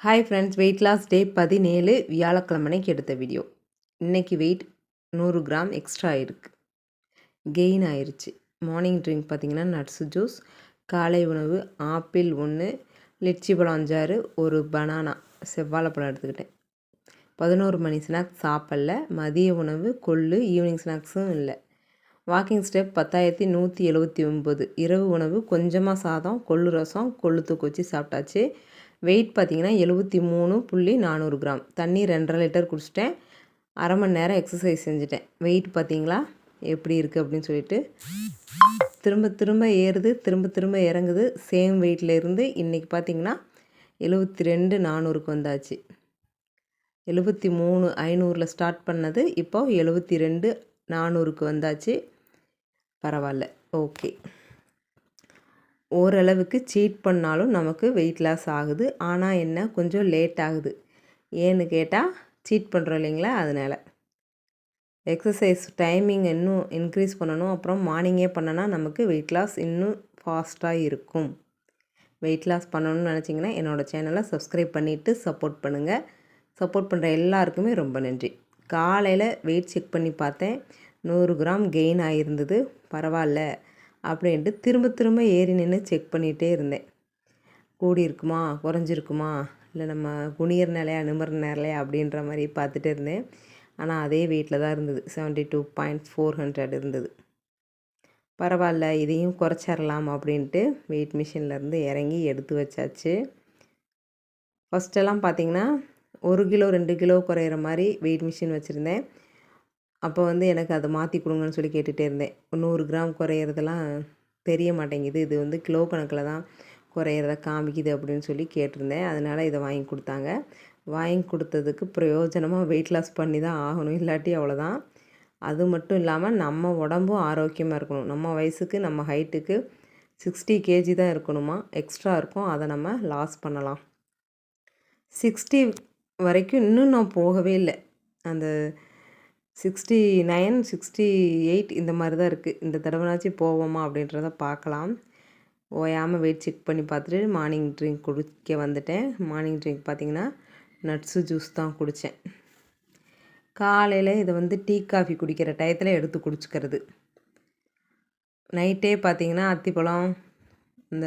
Hi friends, weight loss டே 17 வியாழக்கிழமைக்கு எடுத்த video. இன்றைக்கி wait 100 gram extra ஆகிருக்கு, கெயின் ஆயிடுச்சு. மார்னிங் ட்ரிங்க் பார்த்திங்கன்னா நட்ஸு ஜூஸ், காலை உணவு ஆப்பிள் 1, லிச்சி பழம் 5, ஒரு பனானா செவ்வாழைப்பழம் எடுத்துக்கிட்டேன். 11 மணி ஸ்நாக்ஸ் சாப்பிடல. மதிய உணவு கொள்ளு, ஈவினிங் ஸ்நாக்ஸும் இல்லை. Walking step 10,179. இரவு உணவு கொஞ்சமாக சாதம், கொள்ளு ரசம், கொள்ளு தூக்கு வச்சு சாப்பிட்டாச்சு. வெயிட் பார்த்திங்கன்னா 73.400 கிராம். தண்ணி 2.5 லிட்டர் குடிச்சிட்டேன். அரை மணி நேரம் எக்ஸசைஸ் செஞ்சுட்டேன். வெயிட் பார்த்திங்களா எப்படி இருக்குது அப்படின்னு சொல்லிட்டு திரும்ப திரும்ப ஏறுது, திரும்ப திரும்ப இறங்குது. சேம் வெயிட்டில் இருந்து இன்றைக்கி பார்த்திங்கன்னா 72,400க்கு வந்தாச்சு. 73,500 ஸ்டார்ட் பண்ணது இப்போ 72,400க்கு வந்தாச்சு. பரவாயில்ல, ஓகே. ஓரளவுக்கு சீட் பண்ணாலும் நமக்கு வெயிட் லாஸ் ஆகுது. ஆனால் என்ன, கொஞ்சம் லேட் ஆகுது. ஏன்னு கேட்டால் சீட் பண்ணுறோம் இல்லைங்களா, அதனால். எக்ஸசைஸ் டைமிங் இன்னும் இன்க்ரீஸ் பண்ணணும். அப்புறம் மார்னிங்கே பண்ணனா நமக்கு வெயிட் லாஸ் இன்னும் ஃபாஸ்ட்டாக இருக்கும். வெயிட் லாஸ் பண்ணணும்னு நினச்சிங்கன்னா என்னோடய சேனலை சப்ஸ்கிரைப் பண்ணிவிட்டு சப்போர்ட் பண்ணுங்கள். சப்போர்ட் பண்ணுற எல்லாருக்குமே ரொம்ப நன்றி. காலையில் வெயிட் செக் பண்ணி பார்த்தேன், 100 கிராம் கெயின் ஆகியிருந்தது. பரவாயில்ல அப்படின்ட்டு திரும்ப திரும்ப ஏறி நின்று செக் பண்ணிகிட்டே இருந்தேன். கூடி இருக்குமா, குறைஞ்சிருக்குமா, இல்லை நம்ம குனியர் நிலையா நிமிர் நிலையா அப்படின்ற மாதிரி பார்த்துட்டு இருந்தேன். ஆனால் அதே வெயிட்டில் தான் இருந்தது. 72.400 இருந்தது. பரவாயில்ல, இதையும் குறைச்சிடலாம் அப்படின்ட்டு வெயிட் மிஷின்லேருந்து இறங்கி எடுத்து வச்சாச்சு. ஃபஸ்ட்டெல்லாம் பார்த்திங்கன்னா 1 கிலோ 2 கிலோ குறையிற மாதிரி வெயிட் மிஷின் வச்சுருந்தேன். அப்போ எனக்கு அதை மாற்றி கொடுங்கன்னு சொல்லி கேட்டுகிட்டே இருந்தேன். 100 கிராம் குறையிறதெல்லாம் தெரிய மாட்டேங்குது, இது கிலோ கணக்கில் தான் குறையிறத காமிக்குது அப்படின்னு சொல்லி கேட்டிருந்தேன். அதனால் இதை வாங்கி கொடுத்தாங்க. வாங்கி கொடுத்ததுக்கு பிரயோஜனமாக வெயிட் லாஸ் பண்ணி தான் ஆகணும், இல்லாட்டி அவ்வளோதான். அது மட்டும் இல்லாமல் நம்ம உடம்பும் ஆரோக்கியமாக இருக்கணும். நம்ம வயசுக்கு நம்ம ஹைட்டுக்கு 60 கேஜி தான் இருக்கணுமா, எக்ஸ்ட்ரா இருக்கும். அதை நம்ம லாஸ் பண்ணலாம். 60 வரைக்கும் இன்னும் நான் போகவே இல்லை. அந்த 69, 68 இந்த மாதிரி தான் இருக்குது. இந்த தடவைனாச்சும் போவோமா அப்படின்றத பார்க்கலாம். ஓயாமல் வெயிட் செக் பண்ணி பார்த்துட்டு மார்னிங் ட்ரிங்க் குடிக்க வந்துட்டேன். மார்னிங் ட்ரிங்க் பார்த்திங்கன்னா நட்ஸு ஜூஸ் தான் குடித்தேன். காலையில் இதை டீ காஃபி குடிக்கிற டயத்தில் எடுத்து குடிச்சிக்கிறது. நைட்டே பார்த்திங்கன்னா அத்திப்பழம், இந்த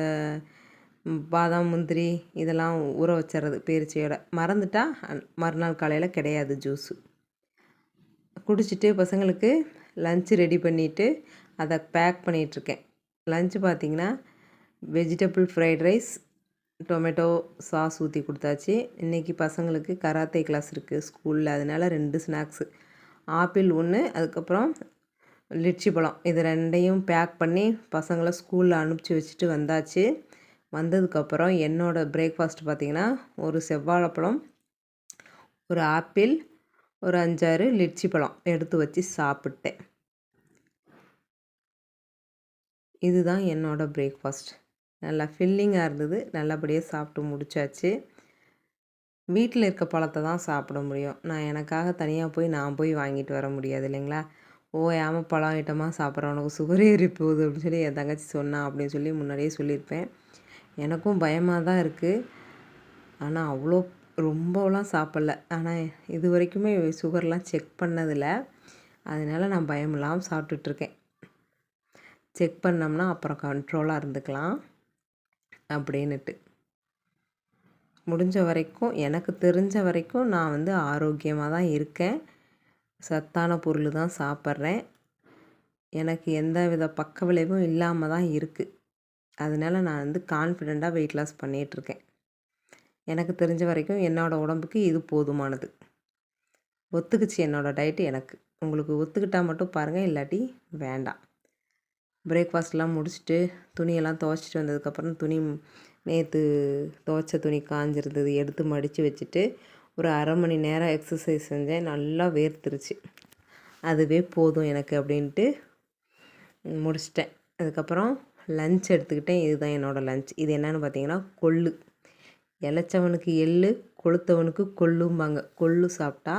பாதாம், முந்திரி இதெல்லாம் ஊற வச்சிட்றது பேரிச்சையோட. மறந்துட்டா மறுநாள் காலையில் கிடையாது ஜூஸு. குடிச்சிட்டு பசங்களுக்கு லன்ச்சு ரெடி பண்ணிவிட்டு அதை பேக் பண்ணிகிட்ருக்கேன். லன்ச்சு பார்த்திங்கன்னா vegetable fried rice, tomato sauce ஊற்றி கொடுத்தாச்சு. இன்றைக்கி பசங்களுக்கு கராத்தே கிளாஸ் இருக்குது ஸ்கூலில், அதனால் 2 ஸ்நாக்ஸு, ஆப்பிள் 1, அதுக்கப்புறம் லிச்சி பழம், இது 2யும் பேக் பண்ணி பசங்களை ஸ்கூலில் அனுப்பிச்சி வச்சுட்டு வந்தாச்சு. வந்ததுக்கப்புறம் என்னோடய பிரேக்ஃபாஸ்ட் பார்த்திங்கன்னா ஒரு செவ்வாழைப்பழம், ஒரு ஆப்பிள், ஒரு 5-6 லிச்சி பழம் எடுத்து வச்சு சாப்பிட்டேன். இதுதான் என்னோடய பிரேக்ஃபாஸ்ட். நல்லா ஃபில்லிங்காக இருந்தது. நல்லபடியாக சாப்பிட்டு முடித்தாச்சு. வீட்டில் இருக்க பழத்தை தான் சாப்பிட முடியும். நான் எனக்காக தனியாக போய் நான் போய் வாங்கிட்டு வர முடியாது இல்லைங்களா. ஓயாமல் பழம் ஐட்டமாக சாப்பிட்றவனுக்கு சுகர் ஏறி போகுது அப்படின்னு சொல்லி என் தங்கச்சி சொன்னான் அப்படின்னு சொல்லி முன்னாடியே சொல்லியிருப்பேன். எனக்கும் பயமாக தான் இருக்குது. ஆனால் அவ்வளோ ரொம்பலாம் சாப்பிடல. ஆனால் இது வரைக்குமே சுகர்லாம் செக் பண்ணதில்லை. அதனால் நான் பயம் இல்லாமல் சாப்பிட்டுட்ருக்கேன். செக் பண்ணோம்னா அப்புறம் கண்ட்ரோலாக இருந்துக்கலாம் அப்படின்னுட்டு. முடிஞ்ச வரைக்கும், எனக்கு தெரிஞ்ச வரைக்கும் நான் ஆரோக்கியமாக தான் இருக்கேன். சத்தான பொருள் தான் சாப்பிட்றேன். எனக்கு எந்த வித பக்க விளைவும் இல்லாமல் தான் இருக்குது. அதனால் நான் கான்ஃபிடெண்ட்டாக வெயிட் லாஸ் பண்ணிகிட்ருக்கேன். எனக்கு தெரிஞ்ச வரைக்கும் என்னோடய உடம்புக்கு இது போதுமானது. ஒத்துக்குச்சு என்னோடய டயட்டு எனக்கு. உங்களுக்கு ஒத்துக்கிட்டால் மட்டும் பாருங்கள், இல்லாட்டி வேண்டாம். பிரேக்ஃபாஸ்ட்லாம் முடிச்சுட்டு துணியெல்லாம் துவைச்சிட்டு வந்ததுக்கப்புறம் நேற்று துவைச்ச துணி காஞ்சிருந்தது, எடுத்து மடித்து வச்சுட்டு ஒரு அரை மணி நேரம் எக்ஸசைஸ் செஞ்சேன். நல்லா வேர்த்துருச்சு. அதுவே போதும் எனக்கு அப்படின்ட்டு முடிச்சிட்டேன். அதுக்கப்புறம் லன்ச் எடுத்துக்கிட்டேன். இதுதான் என்னோடய லன்ச். இது என்னென்னு பார்த்தீங்கன்னா கொள்ளு. இளைச்சவனுக்கு எள்ளு, கொளுத்தவனுக்கு கொள்ளும்பாங்க. கொள்ளு சாப்பிட்டா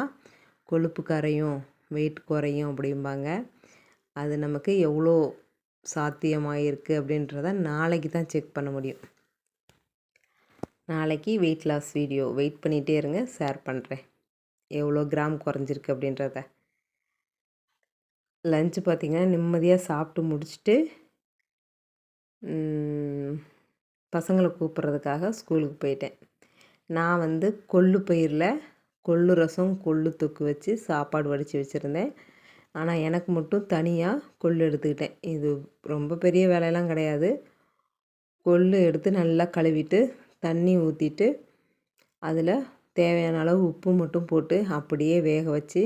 கொழுப்பு கரையும், வெயிட் குறையும் அப்படிம்பாங்க. அது நமக்கு எவ்வளோ சாத்தியமாக இருக்குது அப்படின்றத நாளைக்கு தான் செக் பண்ண முடியும். நாளைக்கு வெயிட் லாஸ் வீடியோ வெயிட் பண்ணிகிட்டே இருங்க, ஷேர் பண்ணுறேன் எவ்வளோ கிராம் குறைஞ்சிருக்கு அப்படின்றத. லஞ்சு பார்த்திங்கன்னா நிம்மதியாக சாப்பிட்டு முடிச்சுட்டு பசங்களை கூப்பிட்றதுக்காக ஸ்கூலுக்கு போயிட்டேன். நான் வந்து கொள்ளு பயிரில் கொள்ளு ரசம் கொள்ளு தொக்கு வச்சு சாப்பாடு வடித்து வச்சுருந்தேன். ஆனால் எனக்கு மட்டும் தனியாக கொள்ளு எடுத்துக்கிட்டேன். இது ரொம்ப பெரிய வேலையெல்லாம் கிடையாது. கொள்ளு எடுத்து நல்லா கழுவிட்டு தண்ணி ஊற்றிட்டு அதில் தேவையான அளவு உப்பு மட்டும் போட்டு அப்படியே வேக வச்சு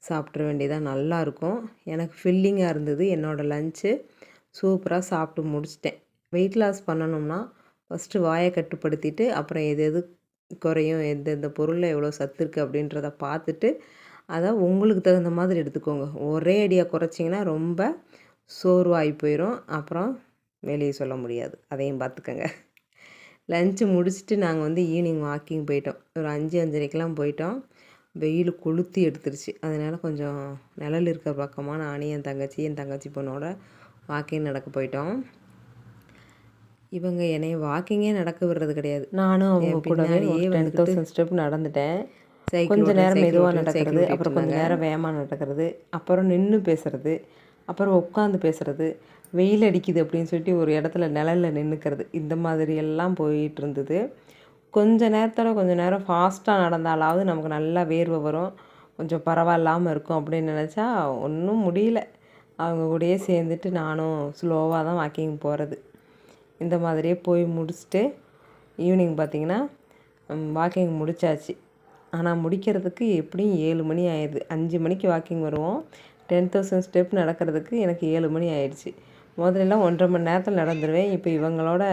சாப்பிட்ற வேண்டியதாக நல்லாயிருக்கும். எனக்கு ஃபில்லிங்காக இருந்தது. என்னோடய லஞ்சு சூப்பராக சாப்பிட்டு முடிச்சிட்டேன். வெயிட் லாஸ் பண்ணணும்னா ஃபஸ்ட்டு வாயை கட்டுப்படுத்திட்டு அப்புறம் எது எது குறையும், எந்தெந்த பொருளில் எவ்வளோ சத்து இருக்குது அப்படின்றத பார்த்துட்டு அதை உங்களுக்கு தகுந்த மாதிரி எடுத்துக்கோங்க. ஒரே அடியாக குறைச்சிங்கன்னா ரொம்ப சோர்வாகி போயிடும், அப்புறம் வெளியே சொல்ல முடியாது. அதையும் பார்த்துக்கோங்க. லஞ்சு முடிச்சுட்டு நாங்கள் வந்து ஈவினிங் வாக்கிங் போயிட்டோம். ஒரு 5-5:30க்கெலாம் போயிட்டோம். வெயில் கொளுத்தி எடுத்துருச்சு. அதனால் கொஞ்சம் நிழல் இருக்கிற பக்கமாக நானும் என் தங்கச்சி பொண்ணோட வாக்கிங் நடக்க போயிட்டோம். இவங்க என்னைய வாக்கிங்கே நடக்க விடுறது கிடையாது. நானும் அவங்க கூடவே 10,000 ஸ்டெப் நடந்துட்டேன். கொஞ்சம் நேரம் மெதுவாக நடக்கிறது, அப்புறம் கொஞ்சம் நேரம் வேகமாக நடக்கிறது, அப்புறம் நின்று பேசுகிறது, அப்புறம் உட்காந்து பேசுகிறது, வெயில் அடிக்குது அப்படின்னு சொல்லிட்டு ஒரு இடத்துல நிழலில் நின்றுக்கிறது, இந்த மாதிரியெல்லாம் போயிட்டு இருந்தது. கொஞ்சம் நேரம் ஃபாஸ்ட்டாக நடந்தாலாவது நமக்கு நல்லா வேர்வை வரும், கொஞ்சம் பரவாயில்லாமல் இருக்கும் அப்படின்னு நினச்சா ஒன்றும் முடியல. அவங்க கூடயே சேர்ந்துட்டு நானும் ஸ்லோவாக தான் வாக்கிங் போகிறது. இந்த மாதிரியே போய் முடிச்சுட்டு ஈவினிங் பார்த்திங்கன்னா வாக்கிங் முடித்தாச்சு. ஆனால் முடிக்கிறதுக்கு எப்படியும் 7 மணி ஆயிடுது. 5 மணிக்கு வாக்கிங் வருவோம். 10,000 ஸ்டெப் நடக்கிறதுக்கு எனக்கு 7 மணி ஆயிடுச்சு. முதல்லலாம் 1.5 மணி நேரத்தில் நடந்துடுவேன். இப்போ இவங்களோட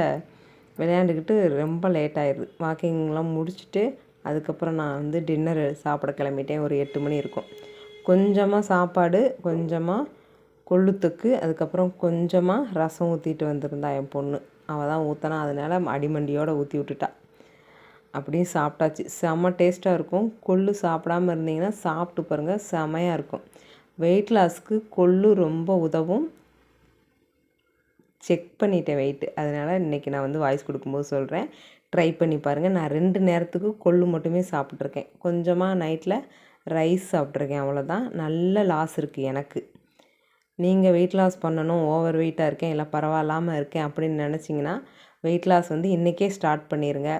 விளையாண்டுக்கிட்டு ரொம்ப லேட் ஆயிடுது. வாக்கிங்லாம் முடிச்சுட்டு அதுக்கப்புறம் நான் வந்து டின்னர் சாப்பிட கிளம்பிட்டேன். ஒரு 8 மணி இருக்கும். கொஞ்சமாக சாப்பாடு, கொஞ்சமாக கொள்ளுத்தொக்கு, அதுக்கப்புறம் கொஞ்சமாக ரசம் ஊற்றிட்டு வந்திருந்தா என் பொண்ணு. அவள் தான் ஊற்றினா, அதனால் அடிமண்டியோடு ஊற்றி விட்டுட்டா. அப்படியே சாப்பிட்டாச்சு. செம்ம டேஸ்ட்டாக இருக்கும். கொள்ளு சாப்பிடாமல் இருந்தீங்கன்னா சாப்பிட்டு பாருங்கள், செமையாக இருக்கும். வெயிட் லாஸ்க்கு கொள்ளு ரொம்ப உதவும். செக் பண்ணிட்டேன் வெயிட்டு, அதனால் இன்றைக்கி நான் வந்து வாய்ஸ் கொடுக்கும்போது சொல்கிறேன். ட்ரை பண்ணி பாருங்கள். நான் 2 நேரத்துக்கு கொள்ளு மட்டுமே சாப்பிட்ருக்கேன். கொஞ்சமாக நைட்டில் ரைஸ் சாப்பிட்ருக்கேன், அவ்வளோதான். நல்ல லாஸ் இருக்குது எனக்கு. நீங்கள் வெயிட் லாஸ் பண்ணணும், ஓவர் வெயிட்டாக இருக்கேன், இல்லை பரவாயில்லாமல் இருக்கேன் அப்படின்னு நினச்சிங்கன்னா வெயிட் லாஸ் வந்து இன்றைக்கே ஸ்டார்ட் பண்ணிடுங்க.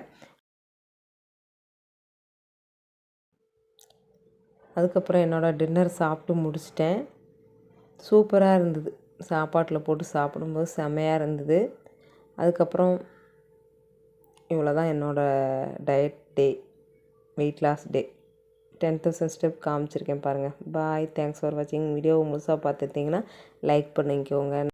அதுக்கப்புறம் என்னோடய டின்னர் சாப்பிட்டு முடிச்சிட்டேன். சூப்பராக இருந்தது. சாப்பாட்டில் போட்டு சாப்பிடும்போது செம்மையாக இருந்தது. அதுக்கப்புறம் இவ்வளோ தான் என்னோடய டயட் டே, வெயிட் லாஸ் டே. 10,000 ஸ்டெப் காமிச்சிருக்கேன் பாருங்கள். பாய், தேங்க்ஸ் ஃபார் வாட்சிங். வீடியோவை முழுசாக பார்த்துருந்தீங்கன்னா லைக் பண்ணிக்கோங்க.